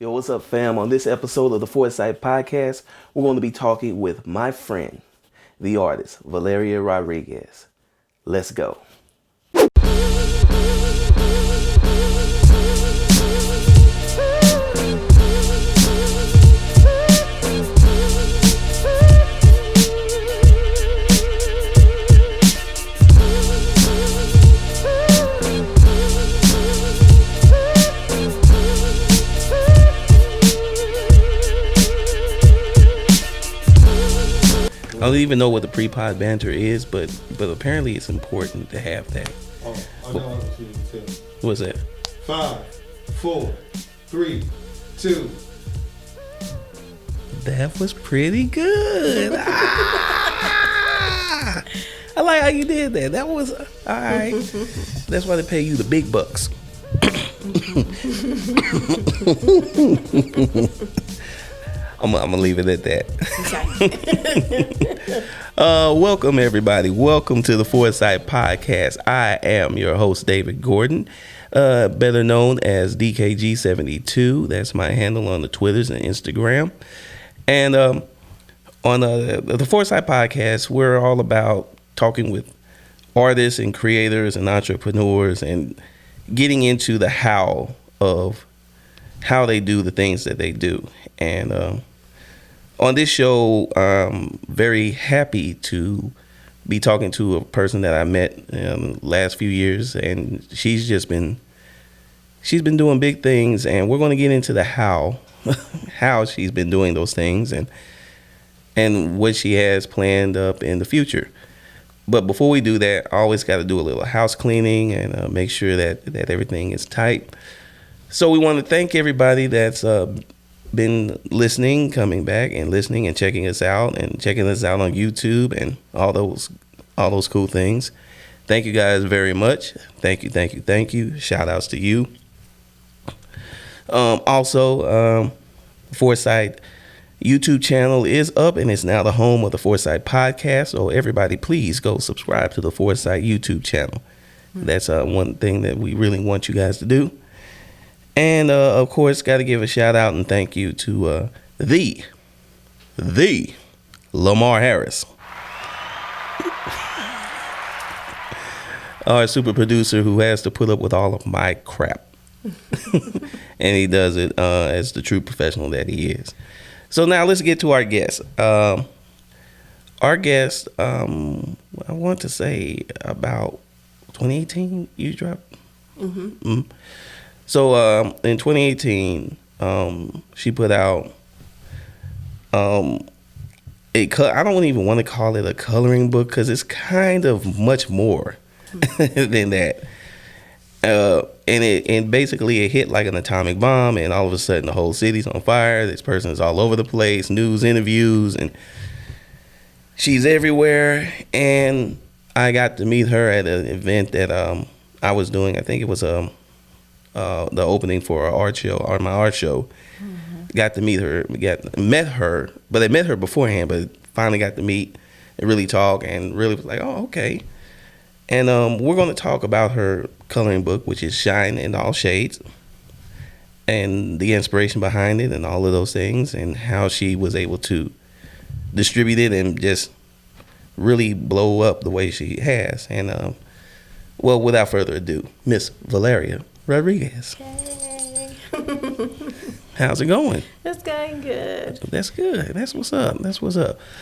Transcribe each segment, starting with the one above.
Yo, what's up, fam? On this episode of the Foresight Podcast, we're going to be talking with my friend, the artist, Valeria Rodriguez. Let's go. I don't even know what the pre-pod banter is, but apparently it's important to have that. Oh, I know what you too. What's that? 5, 4, 3, 2. That was pretty good. I like how you did that. That was all right. That's why they pay you the big bucks. I'm gonna leave it at that. Okay. Welcome everybody. Welcome to the Foresight Podcast. I am your host, David Gordon, better known as DKG72. That's my handle on the Twitters and Instagram. And on the Foresight Podcast, we're all about talking with artists and creators and entrepreneurs and getting into the how of how they do the things that they do. And on this show, I'm very happy to be talking to a person that I met in the last few years, and she's been doing big things, and we're going to get into the how she's been doing those things and what she has planned up in the future. But before we do that, I always got to do a little house cleaning and make sure that everything is tight. So we want to thank everybody that's been listening, coming back and listening and checking us out on YouTube and all those cool things. Thank you guys very much. Thank you. Shout outs to you. Also, Foresight YouTube channel is up and it's now the home of the Foresight Podcast. So everybody, please go subscribe to the Foresight YouTube channel. That's one thing that we really want you guys to do. And, of course, got to give a shout out and thank you to the Lamar Harris, our super producer who has to put up with all of my crap. And he does it as the true professional that he is. So now let's get to our guest. Our guest, I want to say about 2018, you dropped? Mm-hmm. Mm-hmm. So in 2018, she put out I don't even want to call it a coloring book because it's kind of much more than that. And basically it hit like an atomic bomb, and all of a sudden the whole city's on fire. This person is all over the place, news, interviews, and she's everywhere. And I got to meet her at an event that I was doing. I think it was the opening for my art show. Mm-hmm. Got to meet her, met her, but I met her beforehand, but finally got to meet and really talk and really was like, oh, okay. And we're going to talk about her coloring book, which is Shine in All Shades, and the inspiration behind it and all of those things, and how she was able to distribute it and just really blow up the way she has. And well, without further ado, Miss Valeria Rodriguez. Hey. How's it going? It's going good. That's good. That's what's up.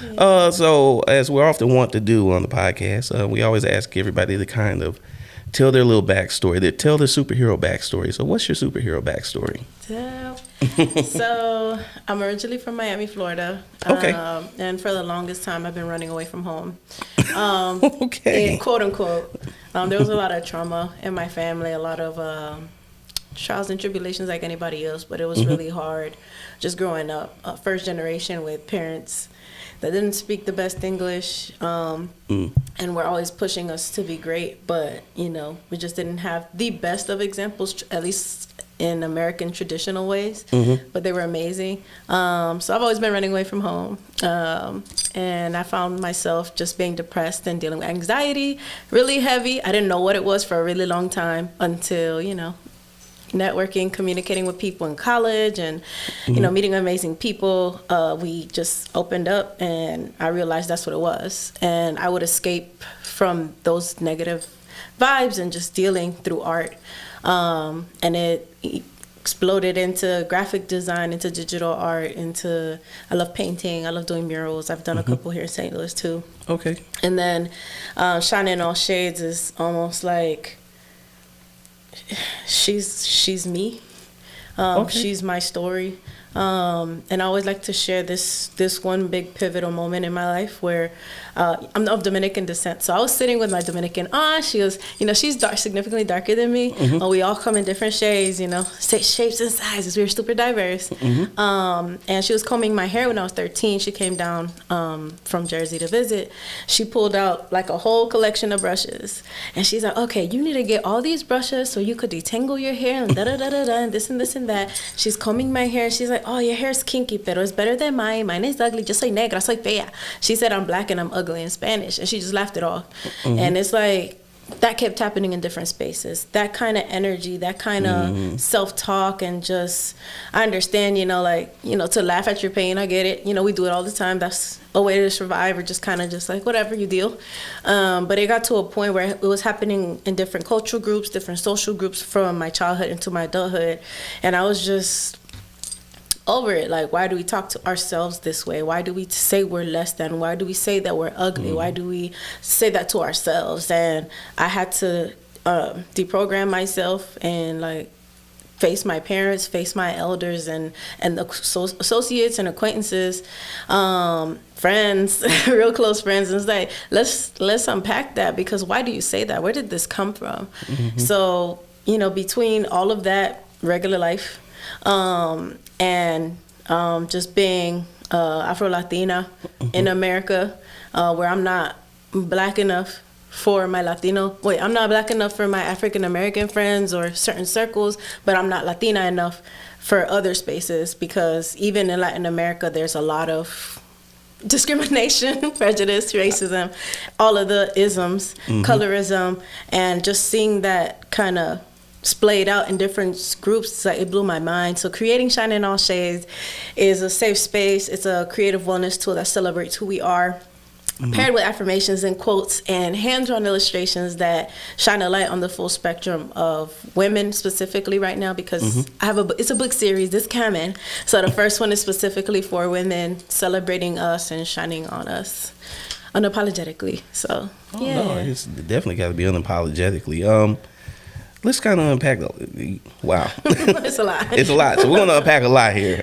Yeah. So as we often want to do on the podcast, we always ask everybody to kind of tell their little backstory. They tell their superhero backstory. So what's your superhero backstory? So I'm originally from Miami, Florida. Okay. And for the longest time, I've been running away from home. Okay. Quote unquote. There was a lot of trauma in my family, a lot of trials and tribulations like anybody else, but it was really hard just growing up. First generation with parents that didn't speak the best English, and were always pushing us to be great, but we just didn't have the best of examples, at least in American traditional ways, but they were amazing. So I've always been running away from home, and I found myself just being depressed and dealing with anxiety, really heavy. I didn't know what it was for a really long time until networking, communicating with people in college, and you know, meeting amazing people, we just opened up, and I realized that's what it was. And I would escape from those negative vibes and just dealing through art. And it exploded into graphic design, into digital art, into, I love painting, I love doing murals. I've done a couple here in St. Louis too. Okay. And then Shining in All Shades is almost like she's me. She's my story. And I always like to share this one big pivotal moment in my life where I'm of Dominican descent. So I was sitting with my Dominican aunt. She was, you know, she's significantly darker than me. We all come in different shades, you know, shapes and sizes. We were super diverse. And she was combing my hair when I was 13. She came down from Jersey to visit. She pulled out like a whole collection of brushes. And she's like, okay, you need to get all these brushes so you could detangle your hair and da-da-da-da-da and this and this and that. She's combing my hair. She's like, oh, your hair's kinky, pero it's better than mine. Mine is ugly. Yo soy negra, soy fea. She said I'm black and I'm ugly in Spanish, and she just laughed it off. And it's like that kept happening in different spaces. That kind of energy, that kind of self-talk, and just, I understand, you know, like, you know, to laugh at your pain. I get it. You know, we do it all the time. That's a way to survive, or just kind of just like, whatever, you deal. But it got to a point where it was happening in different cultural groups, different social groups from my childhood into my adulthood. And I was just over it. Like, why do we talk to ourselves this way? Why do we say we're less than? Why do we say that we're ugly? Why do we say that to ourselves? And I had to deprogram myself and like face my parents, face my elders, and the associates and acquaintances, friends, real close friends. And it's like, let's unpack that, because why do you say that? Where did this come from? So, you know, between all of that, regular life, and just being Afro Latina in America, where I'm not black enough for my I'm not black enough for my African American friends or certain circles, but I'm not Latina enough for other spaces, because even in Latin America, there's a lot of discrimination, prejudice, racism, all of the isms, colorism, and just seeing that kind of splayed out in different groups, like, it blew my mind. So creating Shine in All Shades is a safe space. It's a creative wellness tool that celebrates who we are, paired with affirmations and quotes and hand-drawn illustrations that shine a light on the full spectrum of women specifically right now, because it's a book series this coming. So the first one is specifically for women, celebrating us and shining on us unapologetically. So yeah. No, it's definitely got to be unapologetically. Let's kind of unpack. Wow, it's a lot. It's a lot. So we're going to unpack a lot here,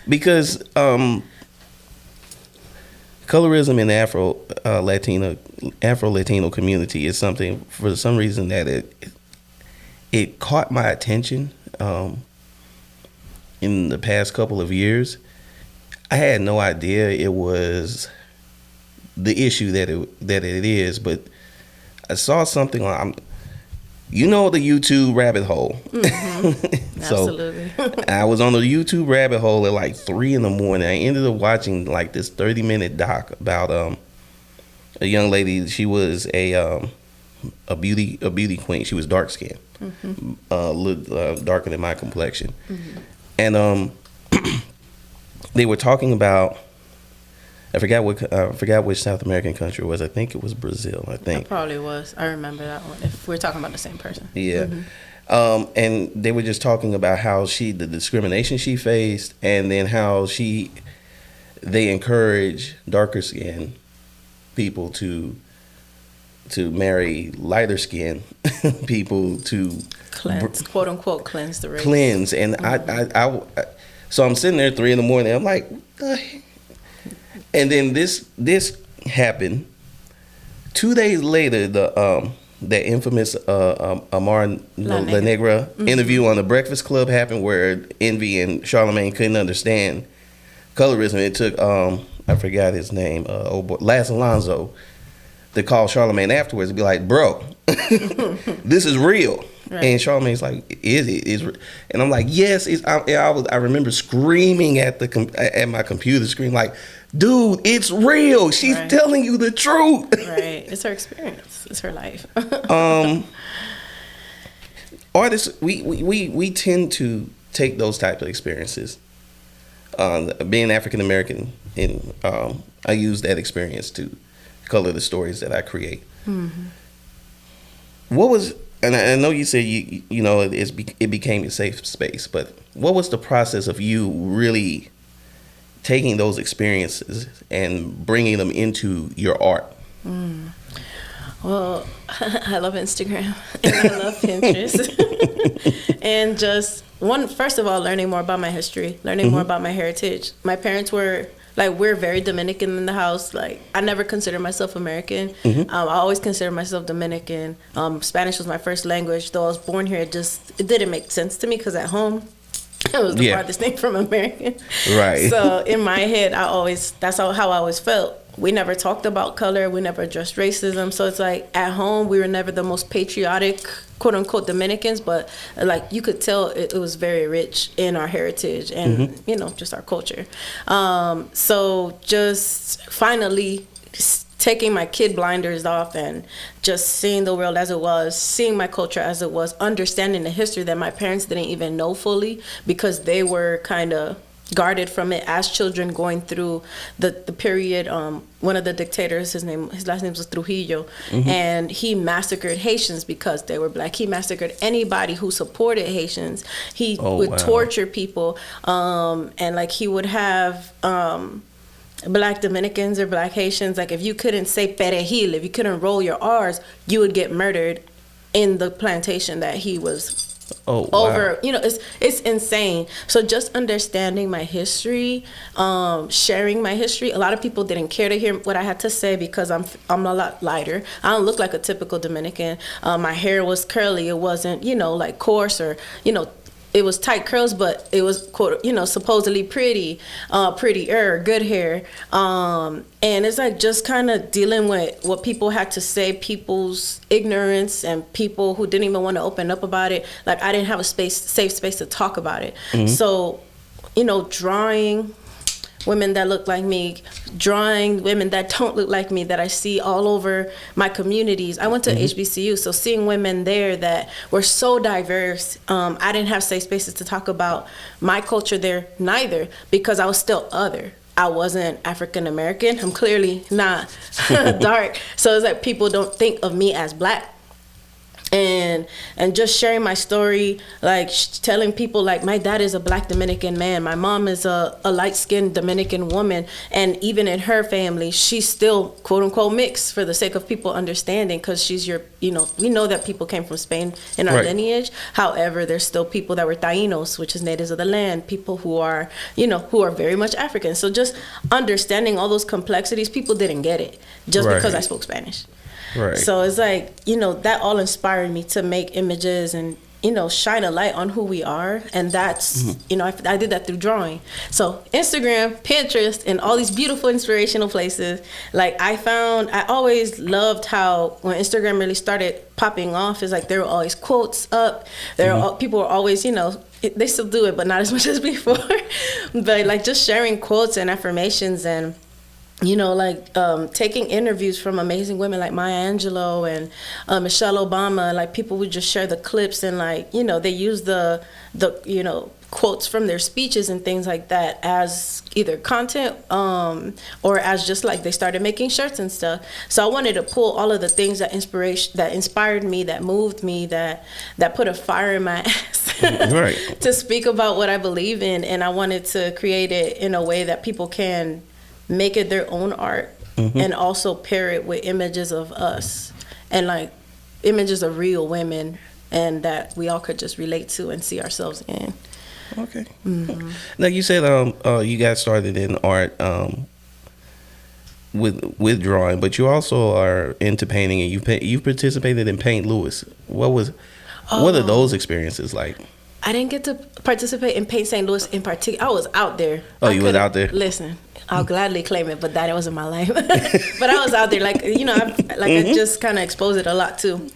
because colorism in the Afro Latino community is something, for some reason, that it caught my attention in the past couple of years. I had no idea it was the issue that it is, but I saw something on, you know, the YouTube rabbit hole. So Absolutely. I was on the YouTube rabbit hole at like 3 a.m. I ended up watching like this 30-minute doc about a young lady. She was a beauty queen. She was dark skinned, darker than my complexion, and they were talking about, I forgot which South American country it was. I think it was Brazil. It probably was. I remember that one. If we're talking about the same person. Yeah. And they were just talking about how the discrimination she faced, and then how they encourage darker skinned people to marry lighter skinned people to cleanse, quote unquote, cleanse the race. Cleanse. And I so I'm sitting there at 3 a.m. I'm like, and then this happened. 2 days later, the infamous Amar La Negra interview on the Breakfast Club happened, where Envy and Charlamagne couldn't understand colorism. It took I forgot his name, Laz Alonso, to call Charlamagne afterwards and be like, "Bro, this is real." Right. And Charlamagne's like, "Is it?" And I'm like, "Yes." I remember screaming at my computer screen, like, "Dude, it's real. She's telling you the truth." Right. It's her experience. It's her life. artists, we tend to take those type of experiences. Being African American, and I use that experience to color the stories that I create. Mm-hmm. What was, and I know you said you know it became a safe space, but what was the process of you really taking those experiences and bringing them into your art? Well, I love Instagram and I love Pinterest. And just first of all, learning more about my history, learning more about my heritage. My parents were we're very Dominican in the house. Like, I never considered myself American. I always considered myself Dominican. Spanish was my first language. Though I was born here, it didn't make sense to me because at home, it was the farthest thing from American. Right. So in my head, that's how I always felt. We never talked about color. We never addressed racism. So it's like at home, we were never the most patriotic, quote unquote, Dominicans, but like you could tell it was very rich in our heritage and, you know, just our culture. So just finally taking my kid blinders off and just seeing the world as it was, seeing my culture as it was, understanding the history that my parents didn't even know fully because they were kind of guarded from it as children going through the period. One of the dictators, his last name was Trujillo, and he massacred Haitians because they were black. He massacred anybody who supported Haitians. He would torture people, and like he would have black Dominicans or black Haitians, like if you couldn't say perejil, if you couldn't roll your R's, you would get murdered in the plantation that he was over. You know, it's insane. So just understanding my history, sharing my history. A lot of people didn't care to hear what I had to say because I'm a lot lighter. I don't look like a typical Dominican. My hair was curly. It wasn't, you know, like coarse or, you know, it was tight curls, but it was, you know, supposedly prettier, good hair. And it's like just kind of dealing with what people had to say, people's ignorance and people who didn't even want to open up about it. Like I didn't have a safe space to talk about it. So, you know, drawing women that look like me, drawing women that don't look like me that I see all over my communities. I went to HBCU, so seeing women there that were so diverse, I didn't have safe spaces to talk about my culture there neither because I was still other. I wasn't African American. I'm clearly not dark. So it's like people don't think of me as black. And just sharing my story, like telling people like my dad is a black Dominican man, my mom is a light-skinned Dominican woman, and even in her family she's still quote unquote mixed for the sake of people understanding because she's you know, we know that people came from Spain in our lineage. However, there's still people that were Tainos, which is natives of the land, people who are, you know, who are very much African. So just understanding all those complexities, people didn't get it just because I spoke Spanish. So it's like, you know, that all inspired me to make images and, you know, shine a light on who we are. And that's, you know, I did that through drawing. So Instagram, Pinterest, and all these beautiful inspirational places. Like I always loved how when Instagram really started popping off, is like there were always quotes up. People were always, you know, they still do it, but not as much as before. But like just sharing quotes and affirmations and, you know, like taking interviews from amazing women like Maya Angelou and Michelle Obama. Like people would just share the clips and like, you know, they use the you know, quotes from their speeches and things like that as either content or as just like they started making shirts and stuff. So I wanted to pull all of the things that inspired me, that moved me, that put a fire in my ass to speak about what I believe in. And I wanted to create it in a way that people can make it their own art and also pair it with images of us and like images of real women and that we all could just relate to and see ourselves in. Okay. Now you said you got started in art with drawing, but you also are into painting and you participated in Paint Louis. What are those experiences like? I didn't get to participate in Paint St. Louis in particular. I was out there. Oh, you was out there? Listen, I'll gladly claim it, but that wasn't my life. But I was out there, like, you know, I just kind of exposed it a lot too.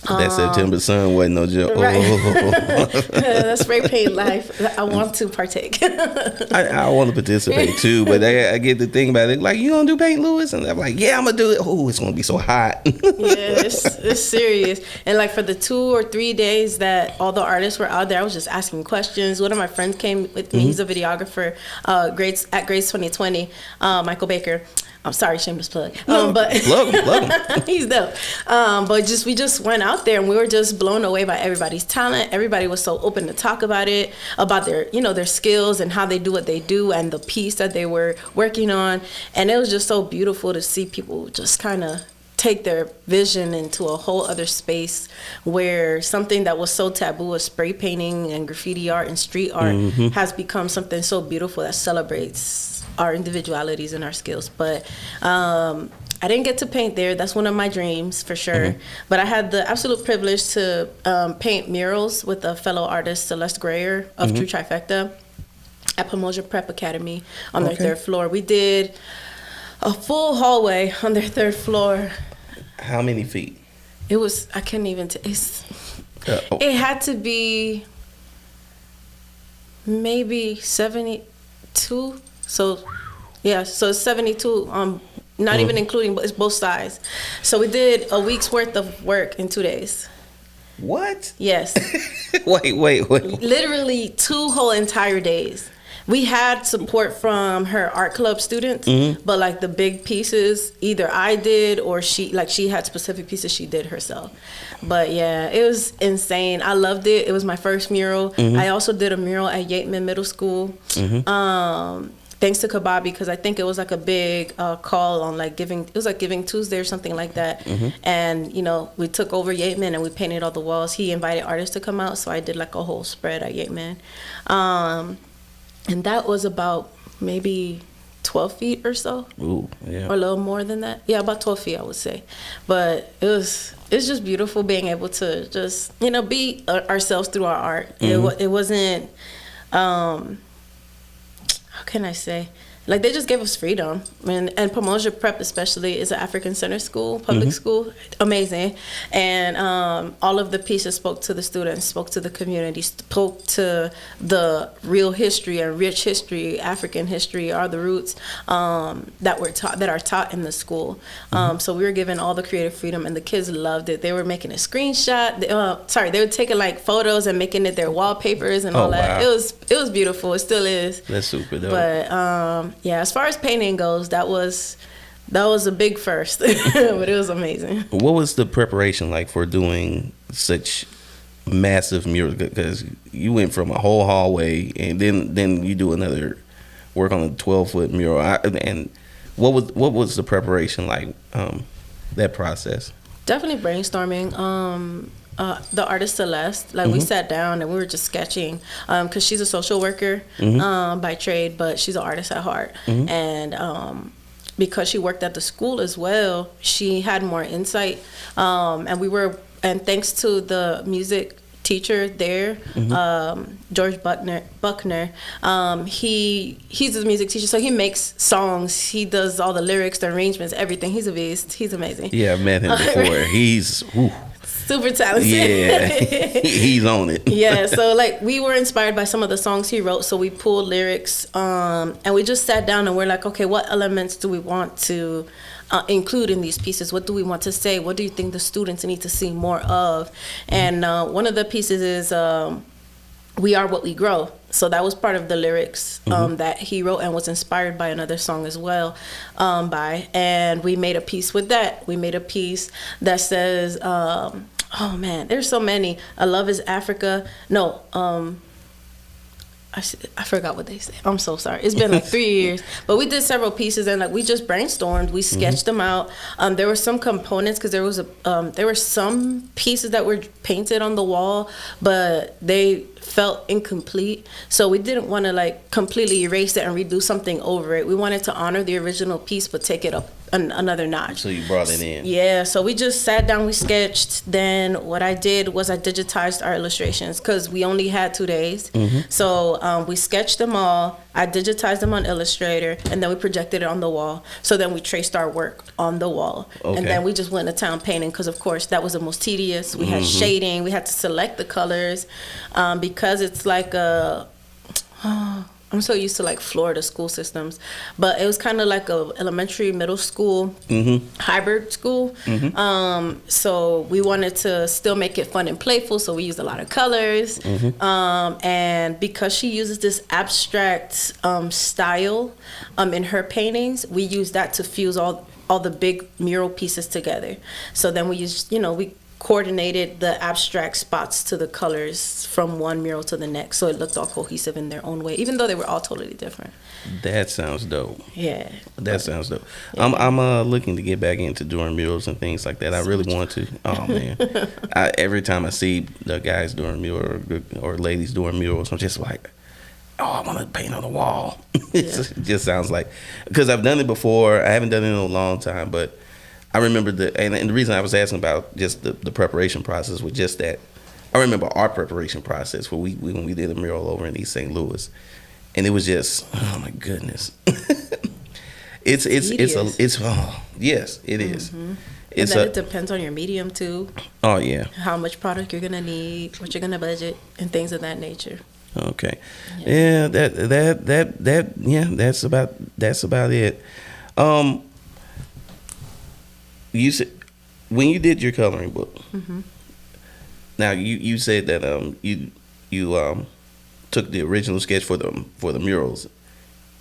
That September sun wasn't no joke. Right. Oh. That spray paint life. I want to partake. I want to participate too, but I get the thing about it. Like, you gonna do Paint Louis? And I'm like, yeah, I'm gonna do it. Oh, it's gonna be so hot. Yeah, it's serious. And like for the 2 or 3 days that all the artists were out there, I was just asking questions. One of my friends came with me. He's a videographer, Grades 2020, Michael Baker. I'm sorry, shameless plug. But love him. he's dope. But we just went out there and we were just blown away by everybody's talent. Everybody was so open to talk about it, about their skills and how they do what they do and the piece that they were working on. And it was just so beautiful to see people just kind of take their vision into a whole other space where something that was so taboo as spray painting and graffiti art and street art has become something so beautiful that celebrates our individualities and our skills. But I didn't get to paint there. That's one of my dreams for sure. But I had the absolute privilege to paint murals with a fellow artist, Celeste Grayer of True Trifecta at Pomoja Prep Academy on their 3rd floor. We did a full hallway on their 3rd floor. How many feet? It was, I can't even, it had to be maybe 72. So, yeah, so it's 72, not even including, but it's both sides. So we did a week's worth of work in 2 days. What? Yes. Wait. Literally 2 whole entire days. We had support from her art club students, but like the big pieces, either I did or she had specific pieces she did herself. But yeah, it was insane. I loved it. It was my first mural. I also did a mural at Yateman Middle School. Thanks to Kababi, because I think it was like a big call on like Giving Tuesday or something like that. And, we took over Yateman and we painted all the walls. He invited artists to come out, so I did like a whole spread at Yateman. And that was about maybe 12 feet or so. Ooh, yeah. Or a little more than that. Yeah, about 12 feet, I would say. But it's just beautiful being able to just, be ourselves through our art. It wasn't, how can I say? Like, they just gave us freedom. And Pomoja Prep especially is an African Center school, public school. Amazing. And all of the pieces spoke to the students, spoke to the community, spoke to the real history and rich history, African history are the roots that are taught in the school. So we were given all the creative freedom, and the kids loved it. They were making a screenshot. They were taking like photos and making it their wallpapers and all that. Wow. It was beautiful. It still is. That's super dope. But yeah, as far as painting goes, that was a big first, but it was amazing. What was the preparation like for doing such massive murals? Because you went from a whole hallway and then you do another work on a 12-foot mural. And what was the preparation like? That process. Definitely brainstorming. The artist Celeste, we sat down and we were just sketching, because she's a social worker by trade, but she's an artist at heart. And because she worked at the school as well, she had more insight. And thanks to the music teacher there, George Buckner, he's a music teacher, so he makes songs, he does all the lyrics, the arrangements, everything. He's a beast. He's amazing. Yeah, I've met him before. He's super talented. Yeah, he's on it. Yeah, so we were inspired by some of the songs he wrote, so we pulled lyrics, and we just sat down and we're like, okay, what elements do we want to include in these pieces? What do we want to say? What do you think the students need to see more of? And one of the pieces is We Are What We Grow. So that was part of the lyrics that he wrote and was inspired by another song as well. And we made a piece with that. We made a piece that says, oh man, there's so many. Love is Africa. No, I forgot what they said. I'm so sorry. It's been 3 years. But we did several pieces and we just brainstormed. We sketched them out. There were some components because there were some pieces that were painted on the wall, but they felt incomplete. So we didn't want to completely erase it and redo something over it. We wanted to honor the original piece but take it up another notch. So you brought it in. Yeah, so we just sat down, we sketched. Then what I did was I digitized our illustrations because we only had 2 days. So we sketched them all. I digitized them on Illustrator, and then we projected it on the wall. So then we traced our work on the wall. Okay. And then we just went to town painting because, of course, that was the most tedious. We had shading. We had to select the colors because it's like a... I'm so used to like Florida school systems, but it was kind of like a elementary, middle school, hybrid school. So we wanted to still make it fun and playful, so we used a lot of colors. And because she uses this abstract style in her paintings, we use that to fuse all the big mural pieces together. So then we used, we coordinated the abstract spots to the colors from one mural to the next, so it looked all cohesive in their own way, even though they were all totally different. That sounds dope. Yeah, that sounds dope. Yeah. I'm looking to get back into doing murals and things like that. I really want to. Oh man, every time I see the guys doing murals or ladies doing murals, I'm just like, oh, I want to paint on the wall. It just sounds like, because I've done it before. I haven't done it in a long time, but I remember and the reason I was asking about just the preparation process was just that I remember our preparation process when we did a mural over in East St. Louis, and it was just, oh my goodness, it's yes, it is. And then it depends on your medium too. Oh yeah. How much product you're gonna need, what you're gonna budget, and things of that nature. Okay. Yeah, that's about it. You said when you did your coloring book. Now you said that you took the original sketch for the murals,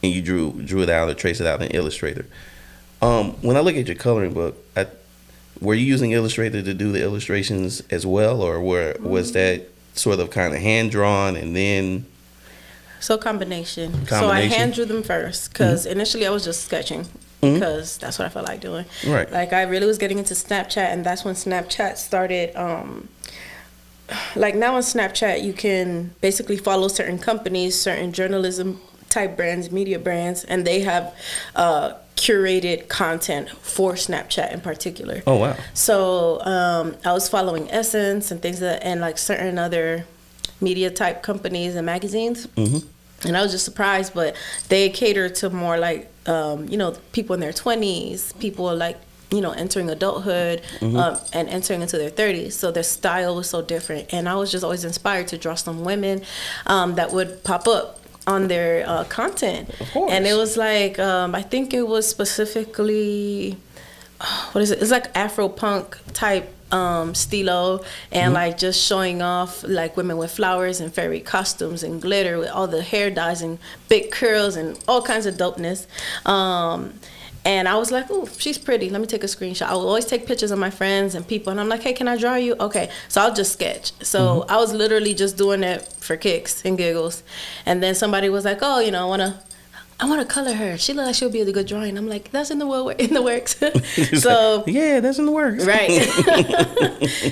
and you drew it out or traced it out in Illustrator. When I look at your coloring book, were you using Illustrator to do the illustrations as well, or was that sort of kind of hand drawn and then? So combination. So I hand drew them first because initially I was just sketching. Because that's what I felt like doing. Right. Like I really was getting into Snapchat, and that's when Snapchat started. Like now on Snapchat, you can basically follow certain companies, certain journalism type brands, media brands, and they have curated content for Snapchat in particular. Oh wow. So I was following Essence and things and like certain other media type companies and magazines. And I was just surprised, but they cater to more like, people in their 20s, people like, entering adulthood and entering into their 30s. So their style was so different. And I was just always inspired to draw some women that would pop up on their content. Of course. And it was like, I think it was specifically, what is it? It's like Afro punk type stilo, and like just showing off like women with flowers and fairy costumes and glitter with all the hair dyes and big curls and all kinds of dopeness. And I was like, oh, she's pretty. Let me take a screenshot. I will always take pictures of my friends and people. And I'm like, hey, can I draw you? Okay. So I'll just sketch. So I was literally just doing it for kicks and giggles. And then somebody was like, oh, I want to color her. She looks like she'll be a good drawing. I'm like, that's in the works. So yeah, that's in the works. Right.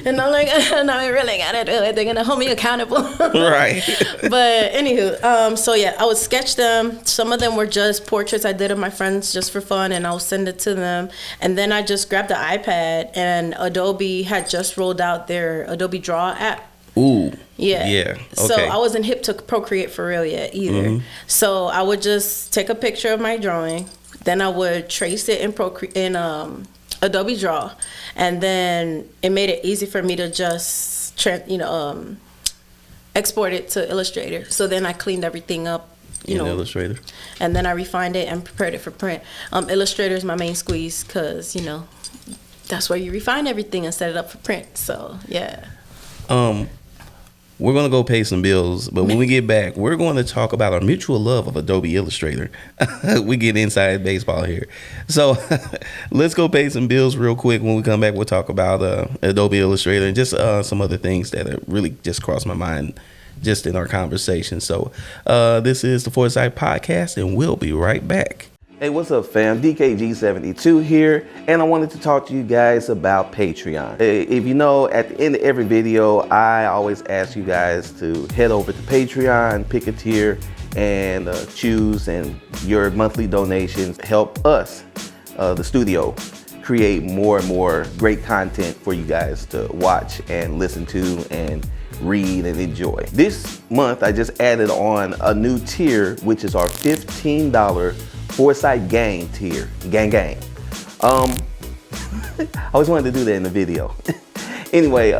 And I'm like, no, I really gotta do it. They're gonna hold me accountable. Right. But anywho, so yeah, I would sketch them. Some of them were just portraits I did of my friends just for fun, and I would send it to them. And then I just grabbed the iPad, and Adobe had just rolled out their Adobe Draw app. Ooh. Yeah. Yeah. Okay. So I wasn't hip to Procreate for real yet either. So I would just take a picture of my drawing, then I would trace it in Adobe Draw, and then it made it easy for me to just export it to Illustrator. So then I cleaned everything up. In Illustrator. And then I refined it and prepared it for print. Illustrator is my main squeeze because that's where you refine everything and set it up for print. So yeah. We're going to go pay some bills, but when we get back, we're going to talk about our mutual love of Adobe Illustrator. We get inside baseball here. So let's go pay some bills real quick. When we come back, we'll talk about Adobe Illustrator and just some other things that really just crossed my mind just in our conversation. So this is the Foresight Podcast, and we'll be right back. Hey, what's up, fam? DKG72 here, and I wanted to talk to you guys about Patreon. If you know, at the end of every video, I always ask you guys to head over to Patreon, pick a tier, and choose, and your monthly donations help us the studio, create more and more great content for you guys to watch and listen to and read and enjoy. This month, I just added on a new tier, which is our $15 Foresight Gang tier. Gang. I always wanted to do that in the video. Anyway,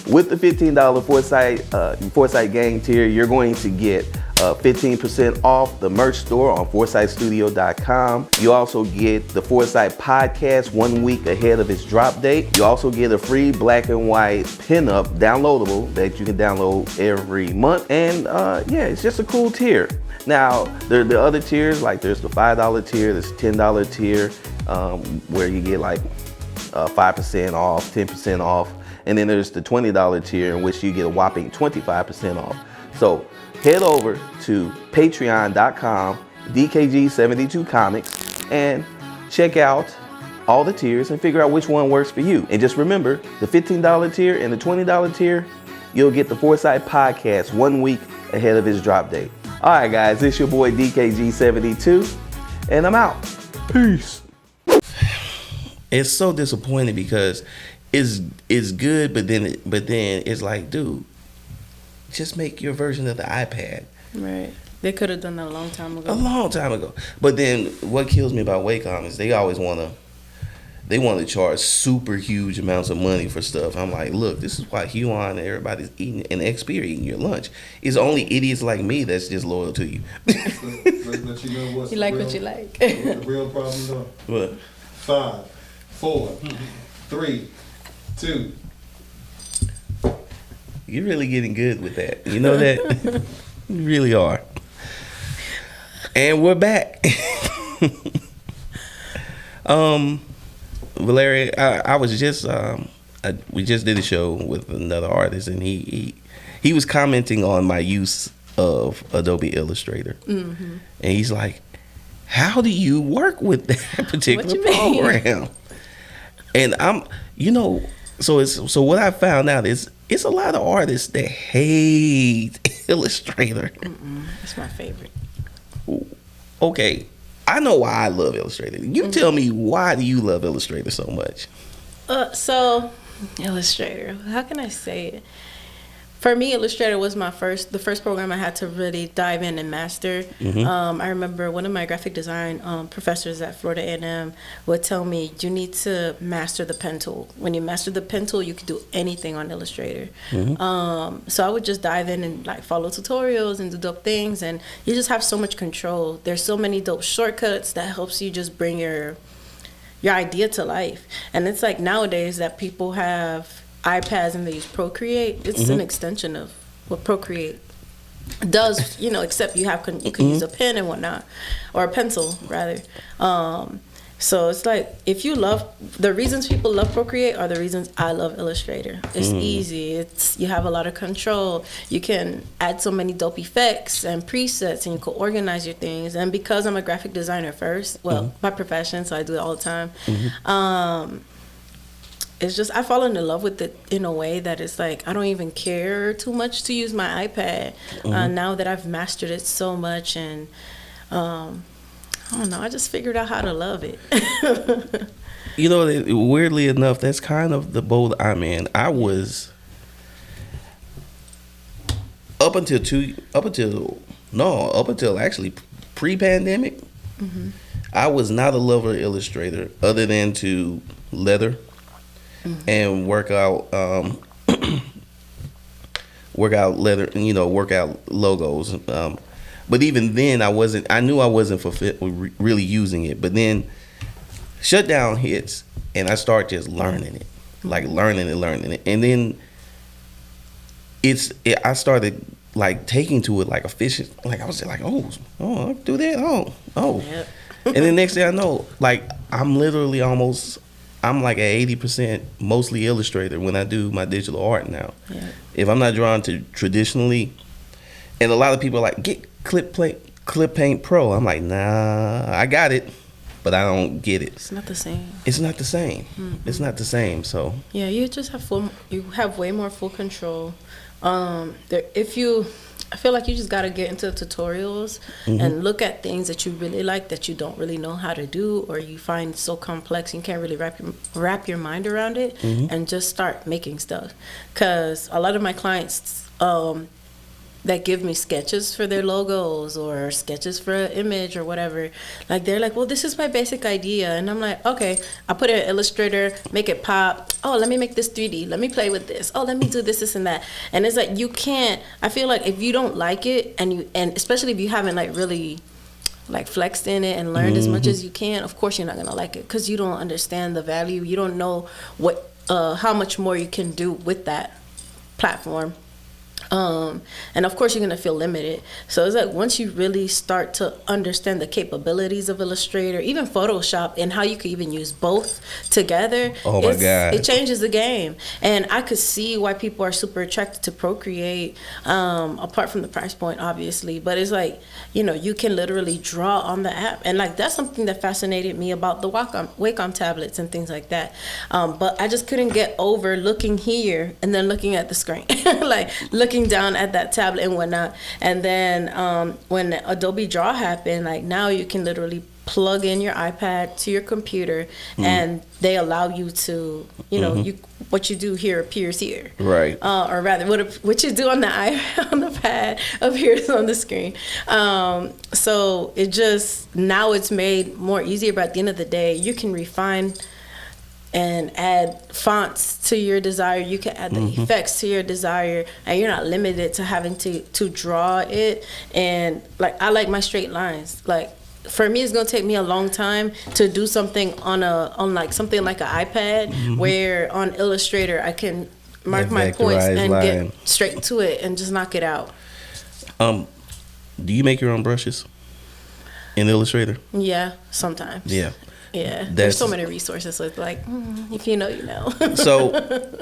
with the $15 Foresight Gang tier, you're going to get 15% off the merch store on foresightstudio.com. You also get the Foresight podcast 1 week ahead of its drop date. You also get a free black and white pinup downloadable that you can download every month. And yeah, it's just a cool tier. Now, there are the other tiers, like there's the $5 tier, there's the $10 tier, where you get like 5% off, 10% off. And then there's the $20 tier in which you get a whopping 25% off. So head over to patreon.com, DKG72 Comics, and check out all the tiers and figure out which one works for you. And just remember, the $15 tier and the $20 tier, you'll get the Foresight podcast 1 week ahead of its drop date. All right, guys, it's your boy DKG72, and I'm out. Peace. It's so disappointing because it's good, but then it's like, dude, just make your version of the iPad. Right. They could have done that a long time ago. A long time ago. But then what kills me about Wacom is they always want to charge super huge amounts of money for stuff. I'm like, look, this is why Huon and everybody's eating and Xperia eating your lunch. It's only idiots like me that's just loyal to you. Let you know what's you like what you like. What the real problems are. What? 5, 4, 3, 2. You're really getting good with that. You know that? You really are. And we're back. Valeria, I was just we just did a show with another artist, and he was commenting on my use of Adobe Illustrator. Mm-hmm. And he's like, how do you work with that particular program? And I'm, so what I found out is it's a lot of artists that hate Illustrator. It's my favorite. Okay, I know why I love Illustrator. You tell me, why do you love Illustrator so much? So Illustrator, how can I say it? For me, Illustrator was the first program I had to really dive in and master. Mm-hmm. I remember one of my graphic design professors at Florida A&M would tell me, you need to master the pen tool. When you master the pen tool, you can do anything on Illustrator. Mm-hmm. So I would just dive in and like follow tutorials and do dope things, and you just have so much control. There's so many dope shortcuts that helps you just bring your idea to life. And it's like nowadays that people have iPads and they use Procreate. It's an extension of what Procreate does, except you can use a pen and whatnot, or a pencil rather. So it's like, if you love, the reasons people love Procreate are the reasons I love Illustrator. It's easy. You have a lot of control. You can add so many dope effects and presets, and you can organize your things. And because I'm a graphic designer first, by profession, so I do it all the time. It's just, I fall into love with it in a way that it's like, I don't even care too much to use my iPad now that I've mastered it so much. And I don't know, I just figured out how to love it. Weirdly enough, that's kind of the boat I'm in. I was up until actually pre-pandemic. I was not a lover of Illustrator other than to leather and workout leather, workout logos. But even then, I knew I wasn't really using it. But then shutdown hits, and I start just learning it, learning it. And then I started like taking to it like a fish. Like I was just like, oh, I can do that. Oh. Yep. And then next thing I know, like I'm literally I'm like at 80% mostly Illustrator when I do my digital art now. Yeah. If I'm not drawn to traditionally, and a lot of people are like, get Clip Paint Pro. I'm like, nah, I got it, but I don't get it. It's not the same. It's not the same. Mm-hmm. It's not the same. So yeah, you just have way more full control. If you I feel like you just got to get into tutorials and look at things that you really like that you don't really know how to do, or you find so complex you can't really wrap your mind around it, and just start making stuff. Because a lot of my clients that give me sketches for their logos or sketches for an image or whatever, like they're like, well, this is my basic idea, and I'm like, okay, I put it in Illustrator, make it pop. Oh, let me make this 3D, let me play with this, oh, let me do this and that. And it's like, you can't, I feel like if you don't like it, and especially if you haven't like really like flexed in it and learned as much as you can, of course you're not gonna like it, because you don't understand the value, you don't know what how much more you can do with that platform. And of course you're gonna feel limited. So it's like, once you really start to understand the capabilities of Illustrator, even Photoshop, and how you could even use both together, oh my God, it changes the game. And I could see why people are super attracted to Procreate, apart from the price point, obviously. But it's like, you know, you can literally draw on the app, and like that's something that fascinated me about the Wacom tablets and things like that. But I just couldn't get over looking here and then looking at the screen, like looking down at that tablet and whatnot. And then when Adobe Draw happened, like now you can literally plug in your iPad to your computer, and they allow you to, you know, what you do here appears here, right? Or rather, what you do on the pad appears on the screen. So it just, now it's made more easier. But at the end of the day, you can refine and add fonts to your desire. You can add the effects to your desire, and you're not limited to having to draw it. And like, I like my straight lines. Like, for me, it's gonna take me a long time to do something on like something like an iPad, where on Illustrator I can mark my points and get straight to it and just knock it out. Do you make your own brushes in Illustrator? Yeah, sometimes. Yeah, there's so many resources, so it's like, if you know, you know. So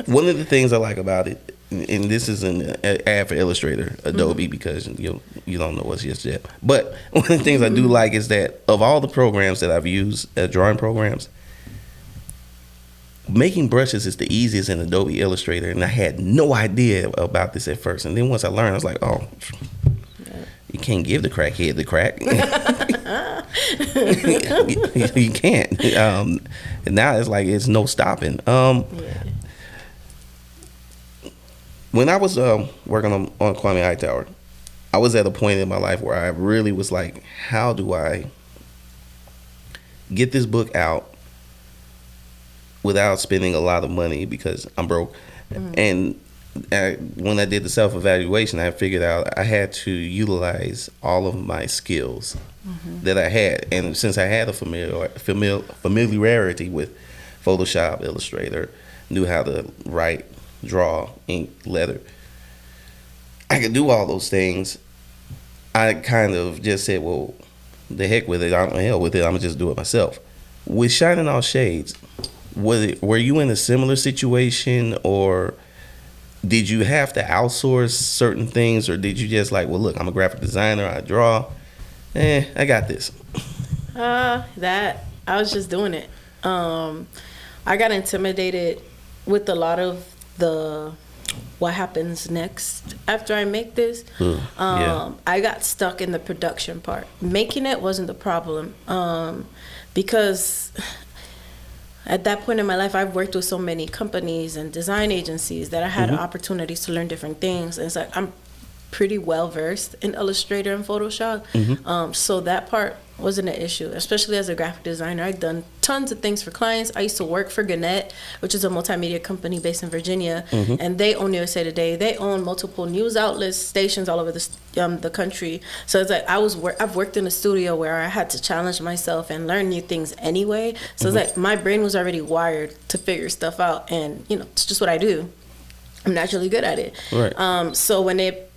one of the things I like about it, and this is an ad for Illustrator, Adobe, because you don't know what's just yet. But one of the things I do like is that of all the programs that I've used, drawing programs, making brushes is the easiest in Adobe Illustrator, and I had no idea about this at first. And then once I learned, I was like, oh, you can't give the crackhead the crack. You can't. And now it's like, it's no stopping. When I was working on Kwame Hightower, I was at a point in my life where I really was like, how do I get this book out without spending a lot of money, because I'm broke? And when I did the self-evaluation, I figured out I had to utilize all of my skills that I had. And since I had a familiarity with Photoshop, Illustrator, knew how to write, draw, ink, letter, I could do all those things. I kind of just said, well, the heck with it, hell with it, I'm going to just do it myself. With Shining All Shades, were you in a similar situation, or did you have to outsource certain things, or did you just like, well, look, I'm a graphic designer, I draw, I got this? That I was just doing it. I got intimidated with a lot of the what happens next after I make this. I got stuck in the production part. Making it wasn't the problem, because at that point in my life, I've worked with so many companies and design agencies that I had opportunities to learn different things. And it's like, I'm pretty well versed in Illustrator and Photoshop. So that part wasn't an issue, especially as a graphic designer. I've done tons of things for clients. I used to work for Gannett, which is a multimedia company based in Virginia, and they own USA Today. They own multiple news outlets, stations all over the country. So it's like, I've worked in a studio where I had to challenge myself and learn new things anyway. So it's like, my brain was already wired to figure stuff out, and it's just what I do. I'm naturally good at it. Right. So when it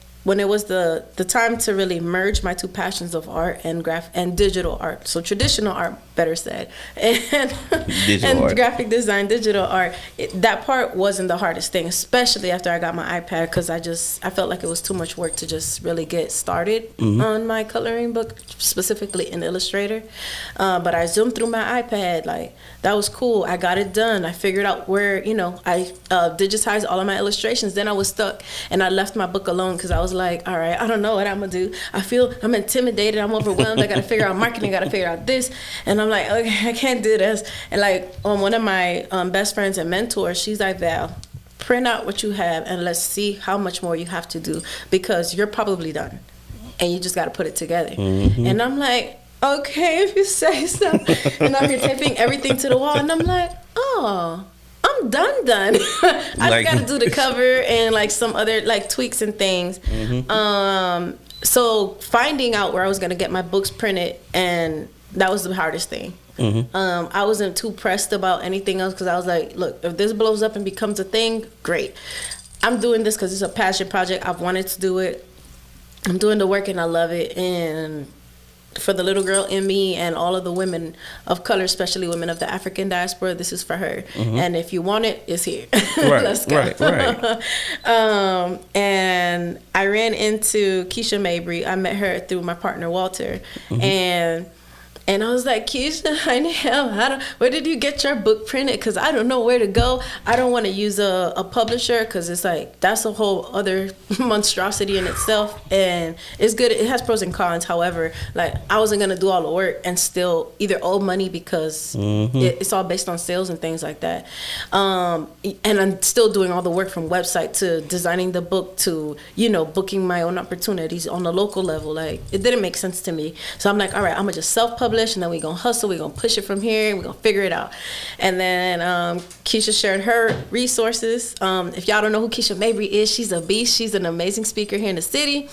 was the time to really merge my two passions of art and digital art, so traditional art, better said, and graphic design, digital art, that part wasn't the hardest thing, especially after I got my iPad, because I felt like it was too much work to just really get started on my coloring book, specifically in Illustrator. But I zoomed through my iPad, like, that was cool. I got it done. I figured out where, I digitized all of my illustrations. Then I was stuck, and I left my book alone, because I was like, all right, I don't know what I'm gonna do. I'm intimidated, I'm overwhelmed, I gotta figure out marketing, I gotta figure out this. And I'm like, okay, I can't do this. And like, one of my best friends and mentors, she's like, Val, print out what you have and let's see how much more you have to do, because you're probably done and you just gotta put it together. And I'm like, okay, if you say so. And I'm here taping everything to the wall, and I'm like, oh, I'm done. I just gotta do the cover and like some other like tweaks and things. So finding out where I was gonna get my books printed, and that was the hardest thing. I wasn't too pressed about anything else, because I was like, look, if this blows up and becomes a thing, great. I'm doing this because it's a passion project. I've wanted to do it. I'm doing the work and I love it. And for the little girl in me and all of the women of color, especially women of the African diaspora, this is for her. And if you want it, it's here. Right, Let's go. right. And I ran into Keisha Mabry. I met her through my partner, Walter. And I was like, Keisha, I need help. Where did you get your book printed? Because I don't know where to go. I don't want to use a publisher, because it's like, that's a whole other monstrosity in itself. And it's good. It has pros and cons. However, like, I wasn't going to do all the work and still either owe money, because it's all based on sales and things like that. And I'm still doing all the work from website to designing the book to, booking my own opportunities on the local level. Like, it didn't make sense to me. So I'm like, all right, I'm going to just self-publish, and then we're going to hustle, we're going to push it from here, and we're going to figure it out. And then Keisha shared her resources. If y'all don't know who Keisha Mabry is, she's a beast. She's an amazing speaker here in the city.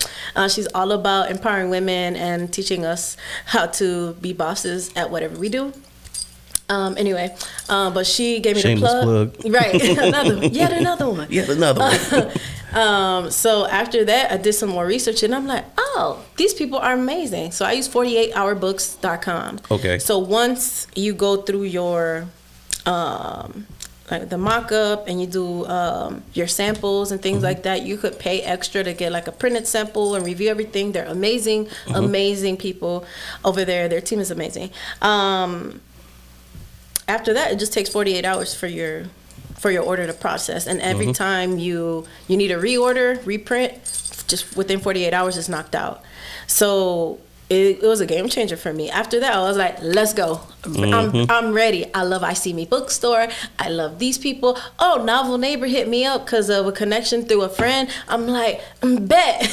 She's all about empowering women and teaching us how to be bosses at whatever we do. But she gave me Shameless the plug. Right. Yet another one. So after that, I did some more research, and I'm like, oh, these people are amazing. So I use 48hourbooks.com. Okay. So once you go through your like the mock-up, and you do your samples and things like that, you could pay extra to get like a printed sample and review everything. They're amazing, amazing people over there. Their team is amazing. After that, it just takes 48 hours for your order to process, and every time you need a reorder, reprint, just within 48 hours it's knocked out. So it was a game changer for me. After that, I was like, let's go. I'm ready. I love I See Me Bookstore. I love these people. Oh, Novel Neighbor hit me up because of a connection through a friend. I'm like, bet.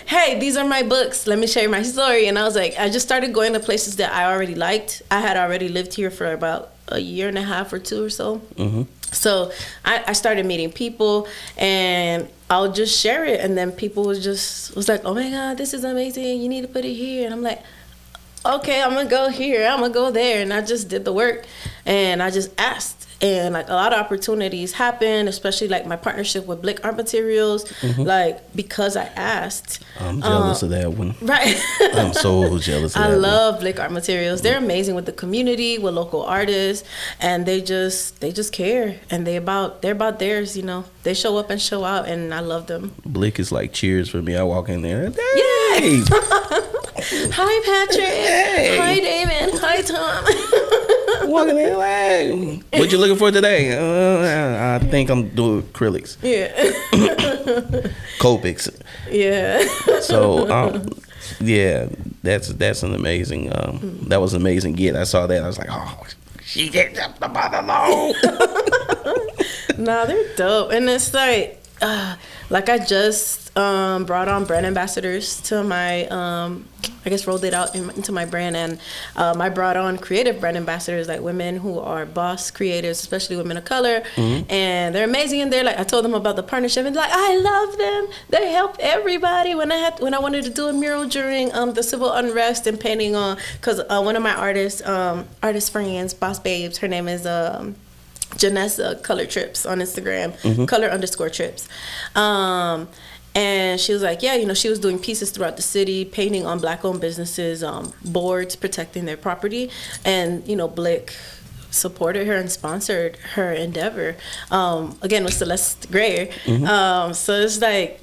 Hey, these are my books. Let me share my story. And I was like, I just started going to places that I already liked. I had already lived here for about a year and a half or two or so. So I started meeting people, and I'll just share it, and then people was like, oh my God, this is amazing, you need to put it here. And I'm like, okay, I'm gonna go here, I'm gonna go there. And I just did the work, and I just asked. And like a lot of opportunities happened, especially like my partnership with Blick Art Materials, like because I asked. I'm jealous of that one. Right. I'm so jealous of that I love Blick Art Materials. They're amazing with the community, with local artists, and they just care, and they're about theirs, They show up and show out, and I love them. Blick is like Cheers for me. I walk in there. Yay! Hi, Patrick. Hey. Hi, David. Hi, Tom. Walking in, hey, what you looking for today? I think I'm doing acrylics. Yeah. Copics. Yeah. So, yeah, that's an amazing. That was an amazing get. I saw that. I was like, oh, she gets up the bottom low. Nah, they're dope, and it's like I just brought on brand ambassadors to my I guess rolled it out into my brand, and I brought on creative brand ambassadors, like women who are boss creators, especially women of color, and they're amazing. And they're like, I told them about the partnership, and like, I love them. They help everybody. When I wanted to do a mural during the civil unrest and painting on, because one of my artist friends, Boss Babes, her name is Janessa Color Trips on Instagram, color_trips. And she was like, yeah, she was doing pieces throughout the city, painting on Black-owned businesses, boards protecting their property. And, Blick supported her and sponsored her endeavor, again, with Celeste Grayer. So it's like,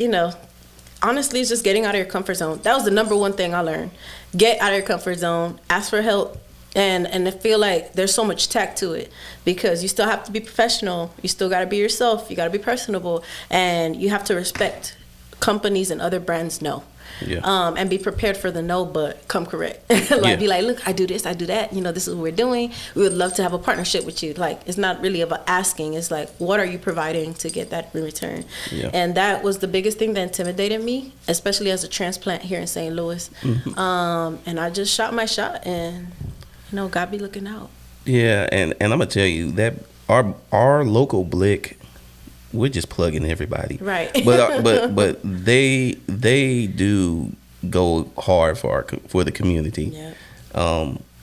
honestly, it's just getting out of your comfort zone. That was the number one thing I learned. Get out of your comfort zone, ask for help. And I feel like there's so much tact to it, because you still have to be professional. You still got to be yourself. You got to be personable. And you have to respect companies and other brands know. Yeah. And be prepared for the no, but come correct. Be like, look, I do this, I do that. This is what we're doing. We would love to have a partnership with you. Like, it's not really about asking. It's like, what are you providing to get that in return? Yeah. And that was the biggest thing that intimidated me, especially as a transplant here in St. Louis. And I just shot my shot, and God be looking out. Yeah, and I'm gonna tell you that our local blick, we're just plugging everybody, right? But they do go hard for the community. Yeah.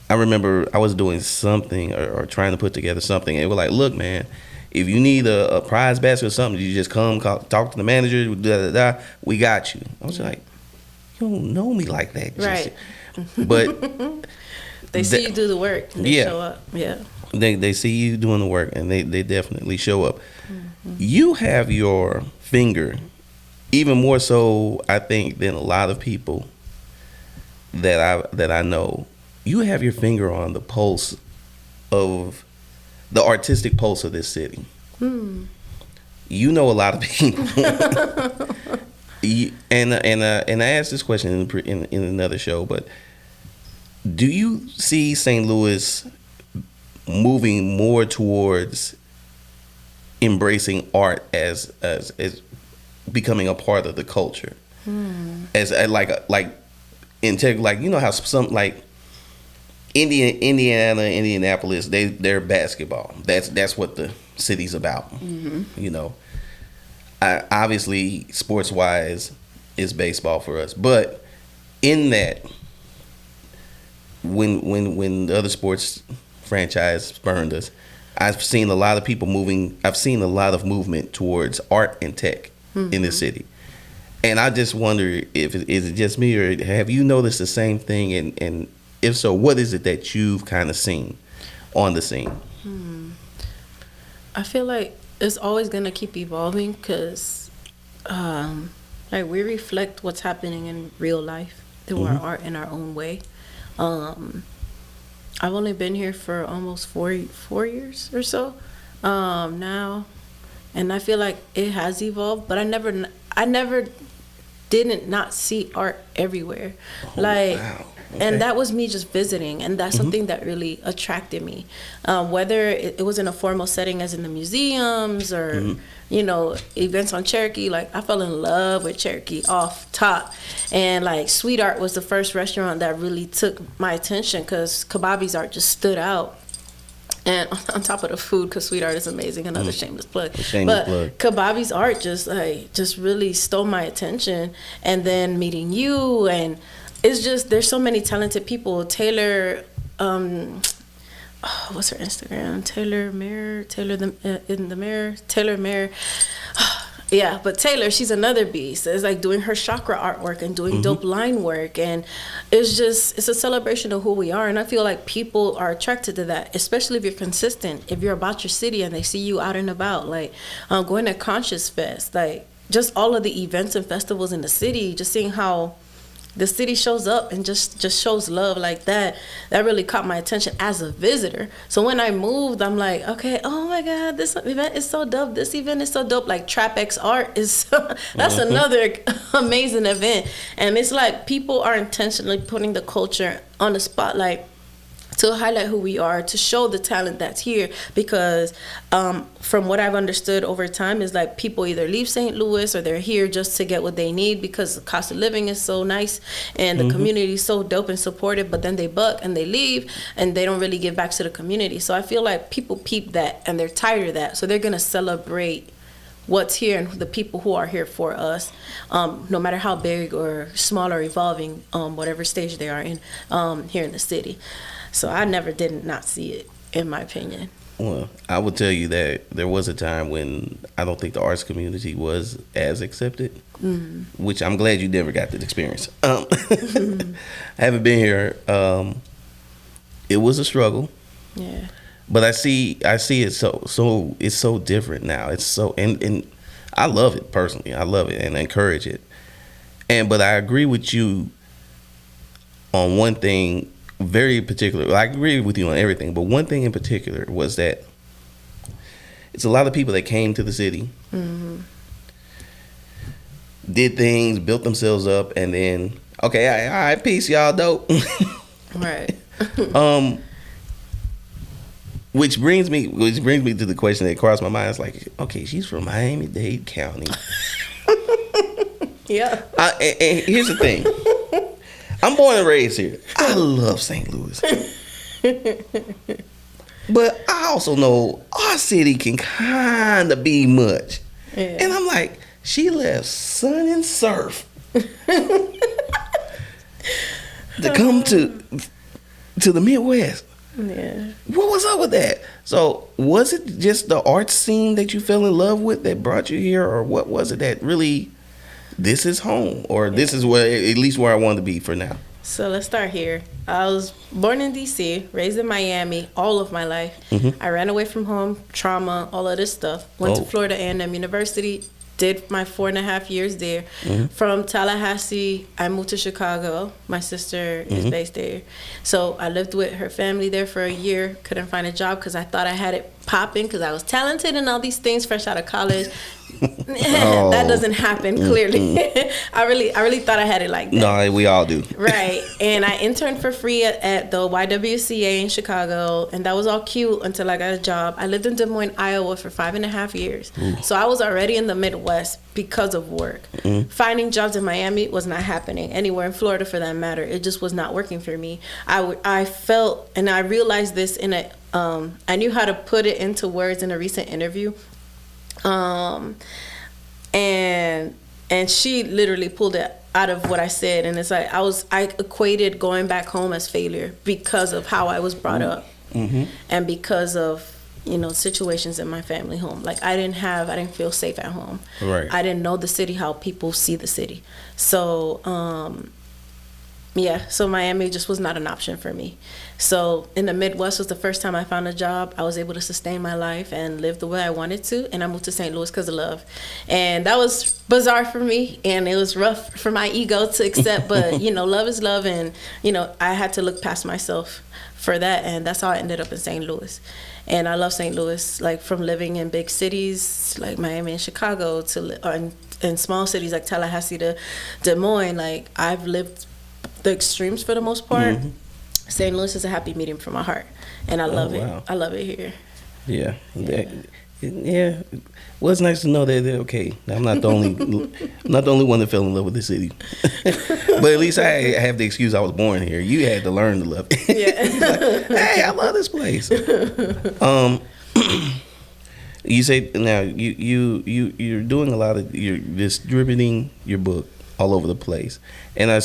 I remember I was doing something or trying to put together something, and they were like, "Look, man, if you need a prize basket or something, you just come talk to the manager. We got you." I was like, "You don't know me like that, right?" But they see you do the work. And they show up. Yeah. They see you doing the work, and they definitely show up. You have your finger, even more so, I think, than a lot of people that I know. You have your finger on the pulse of the artistic pulse of this city. You know a lot of people. And I asked this question in another show, but do you see St. Louis moving more towards embracing art as becoming a part of the culture, as like how some like Indianapolis, they're basketball. That's what the city's about. Obviously, sports wise, is baseball for us, but in that, when the other sports franchise spurned us, I've seen a lot of people moving. I've seen a lot of movement towards art and tech in the city, and I just wonder is it just me, or have you noticed the same thing? And if so, what is it that you've kind of seen on the scene? I feel like it's always gonna keep evolving because, we reflect what's happening in real life through our art in our own way. I've only been here for almost 4 years or so now, and I feel like it has evolved. But I never didn't not see art everywhere, Wow. Okay. And that was me just visiting, and that's something that really attracted me. Whether it was in a formal setting, as in the museums or events on Cherokee, like I fell in love with Cherokee off top, and like Sweet Art was the first restaurant that really took my attention because Kababi's art just stood out. And on top of the food, because Sweet Art is amazing, another shameless plug. But Kababi's art just really stole my attention. And then meeting you, and it's just, there's so many talented people. Taylor, what's her Instagram? Taylor Mayer. Yeah, but Taylor, she's another beast. It's like doing her chakra artwork and doing dope line work, and it's a celebration of who we are. And I feel like people are attracted to that, especially if you're consistent, if you're about your city and they see you out and about, like going to Conscious Fest, like just all of the events and festivals in the city, just seeing how the city shows up and just shows love like that really caught my attention as a visitor. So when I moved, I'm like, okay, oh my God, this event is so dope. This event is so dope. Like Trap X Art is, that's another amazing event. And it's like people are intentionally putting the culture on the spotlight to highlight who we are, to show the talent that's here, because from what I've understood over time is like people either leave St. Louis or they're here just to get what they need because the cost of living is so nice and the community is so dope and supportive, but then they buck and they leave and they don't really give back to the community. So I feel like people peep that and they're tired of that, so they're gonna celebrate what's here and the people who are here for us, no matter how big or small or evolving, whatever stage they are in here in the city. So I never did not see it, in my opinion. Well, I will tell you that there was a time when I don't think the arts community was as accepted, which I'm glad you never got that experience. I haven't been here. It was a struggle. Yeah. But I see it so it's so different now. It's so and I love it personally. I love it and I encourage it. But I agree with you on one thing. Very particular. I agree with you on everything, but one thing in particular was that it's a lot of people that came to the city did things, built themselves up, and then okay, all right, peace, y'all, dope. Right. Which brings me to the question that crossed my mind. It's like, okay, she's from Miami-Dade County. Yeah. And here's the thing. I'm born and raised here. I love St. Louis. But I also know our city can kind of be much. Yeah. And I'm like, she left sun and surf to come to the Midwest. Yeah. What was up with that? So was it just the art scene that you fell in love with that brought you here, or what was it that really, this is home, or this is where, at least where I want to be for now? So let's start here. I was born in D.C., raised in Miami all of my life. Mm-hmm. I ran away from home, trauma, all of this stuff. Went to Florida A&M University, did my 4.5 years there. Mm-hmm. From Tallahassee, I moved to Chicago. My sister is based there. So I lived with her family there for a year. Couldn't find a job because I thought I had it popping because I was talented and all these things fresh out of college. That doesn't happen, clearly. I really thought I had it like that. No, we all do. Right. And I interned for free at the YWCA in Chicago, and that was all cute until I got a job. I lived in Des Moines, Iowa for 5.5 years. Ooh. So I was already in the Midwest because of work. Finding jobs in Miami was not happening. Anywhere in Florida, for that matter. It just was not working for me. I felt, and I realized this I knew how to put it into words in a recent interview. And she literally pulled it out of what I said, and it's like I equated going back home as failure because of how I was brought up, and because of situations in my family home. Like I didn't feel safe at home. Right. I didn't know the city, how people see the city. So so Miami just was not an option for me. So in the Midwest was the first time I found a job. I was able to sustain my life and live the way I wanted to, and I moved to St. Louis because of love. And that was bizarre for me, and it was rough for my ego to accept, but love is love, and I had to look past myself for that, and that's how I ended up in St. Louis. And I love St. Louis, like from living in big cities like Miami and Chicago to in small cities like Tallahassee to Des Moines. Like I've lived the extremes for the most part. St. Louis is a happy medium for my heart, and I love it. I love it here. Yeah. Yeah. Well, it's nice to know that okay, I'm not the only one that fell in love with the city. But at least I have the excuse I was born here. You had to learn to love it. Yeah. Like, hey, I love this place. You say now you're doing a lot of, you're distributing your book all over the place, and I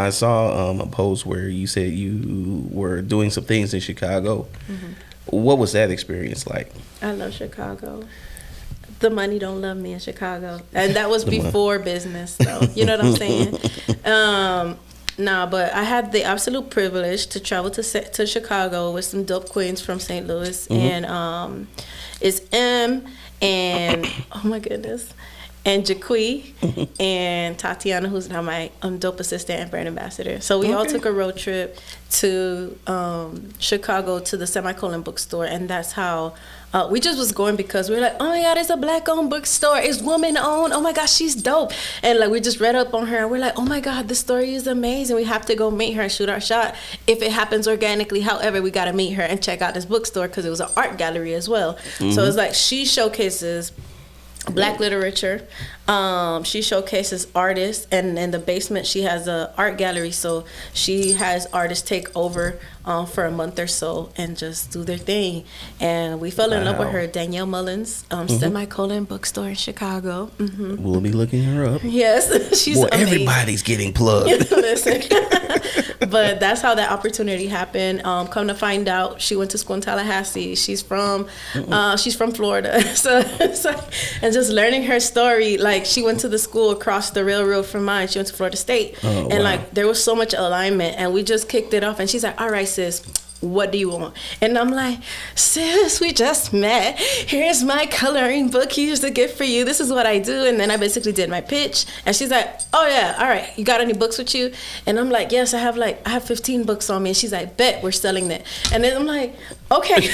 saw a post where you said you were doing some things in Chicago. What was that experience like? I love Chicago. The money don't love me in Chicago, and that was before business, though. You know what I'm saying? But I had the absolute privilege to travel to Chicago with some dope queens from St. Louis, and it's M and oh my goodness. And Jaquie and Tatiana, who's now my dope assistant and brand ambassador. So we all took a road trip to Chicago to the Semicolon bookstore, and that's how we just was going because we were like, oh my God, it's a black-owned bookstore. It's woman-owned. Oh my gosh, she's dope. And like we just read up on her, and we're like, oh my God, this story is amazing. We have to go meet her and shoot our shot if it happens organically. However, we got to meet her and check out this bookstore because it was an art gallery as well. So it's like she showcases Black literature. She showcases artists, and in the basement she has a art gallery, so she has artists take over for a month or so and just do their thing. And we fell in love with her. Danielle Mullins, Semicolon bookstore in Chicago. We'll be looking her up. Yes, she's amazing. Everybody's getting plugged. Listen. But that's how that opportunity happened. Come to find out, she went to school in Tallahassee. She's from Florida. So and just learning her story, like she went to the school across the railroad from mine. She went to Florida State, and like there was so much alignment, and we just kicked it off. And she's like, "All right, sis, what do you want? And I'm like, sis, we just met. Here's my coloring book. Here's a gift for you. This is what I do. And then I basically did my pitch. And she's like, oh yeah, all right. You got any books with you? And I'm like, yes, I have 15 books on me. And she's like, bet, we're selling that. And then I'm like, okay.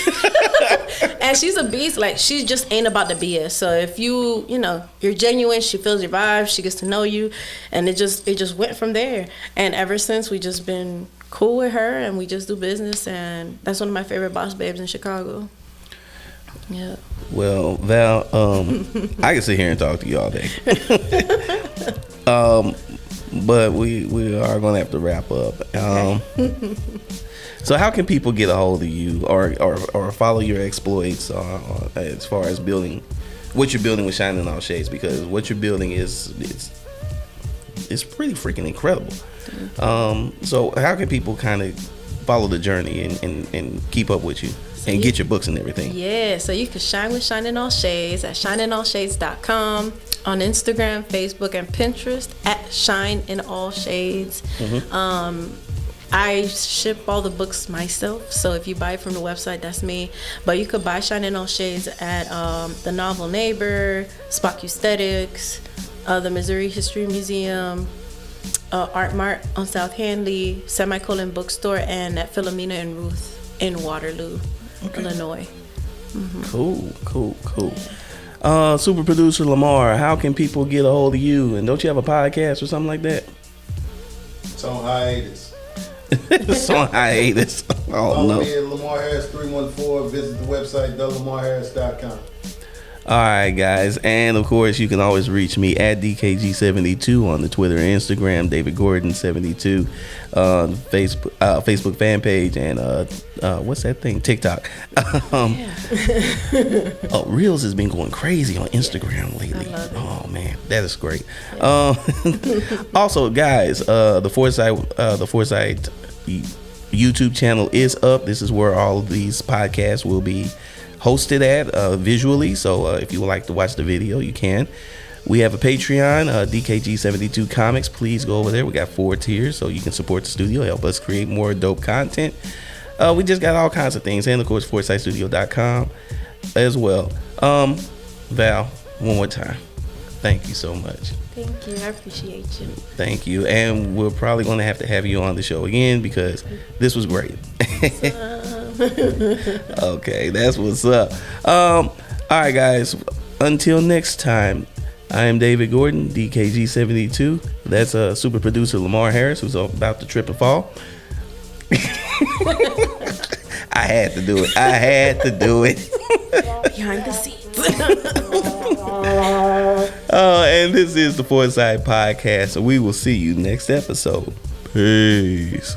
And she's a beast. Like, she just ain't about the BS. So if you're genuine, she feels your vibe, she gets to know you. And it just went from there. And ever since, we just been cool with her, and we just do business, and that's one of my favorite boss babes in Chicago. Yeah. Well, Val, I can sit here and talk to you all day. But we are going to have to wrap up. So how can people get a hold of you or follow your exploits as far as building what you're building with Shine in All Shades? Because what you're building is pretty freaking incredible. So how can people kind of follow the journey and keep up with you and get your books and everything? Yeah, so you can shine with Shine in All Shades at shineinallshades.com, on Instagram, Facebook, and Pinterest at Shine in All Shades. I ship all the books myself, so if you buy it from the website, that's me. But you could buy Shine in All Shades at the Novel Neighbor, Spock Aesthetics, the Missouri History Museum, Art Mart on South Hanley, Semicolon Bookstore, and at Philomena and Ruth in Waterloo, Illinois. Cool. Super producer Lamar, how can people get a hold of you? And don't you have a podcast or something like that? It's on hiatus. It's on hiatus. Oh Follow no. me at Lamar Harris 314. Visit the website thelamarharris.com. All right, guys, and of course you can always reach me at DKG72 on the Twitter and Instagram, David Gordon 72 on Facebook fan page, and what's that thing, TikTok. Reels has been going crazy on Instagram lately. I love it. Oh man, that is great. Also, guys, the Foresight YouTube channel is up. This is where all of these podcasts will be hosted at visually, so if you would like to watch the video, you can. We have a Patreon, DKG72 Comics. Please go over there. We got 4 tiers, so you can support the studio, help us create more dope content. We just got all kinds of things, and of course foresightstudio.com as well. Val, one more time, thank you so much. Thank you. I appreciate you. Thank you, and we're probably going to have you on the show again because this was great. Okay, that's what's up. All right, guys, until next time, I am David Gordon, DKG72. That's super producer Lamar Harris, who's about to trip and fall. I had to do it. Behind the scenes. And this is the Foresight Podcast, so we will see you next episode. Peace.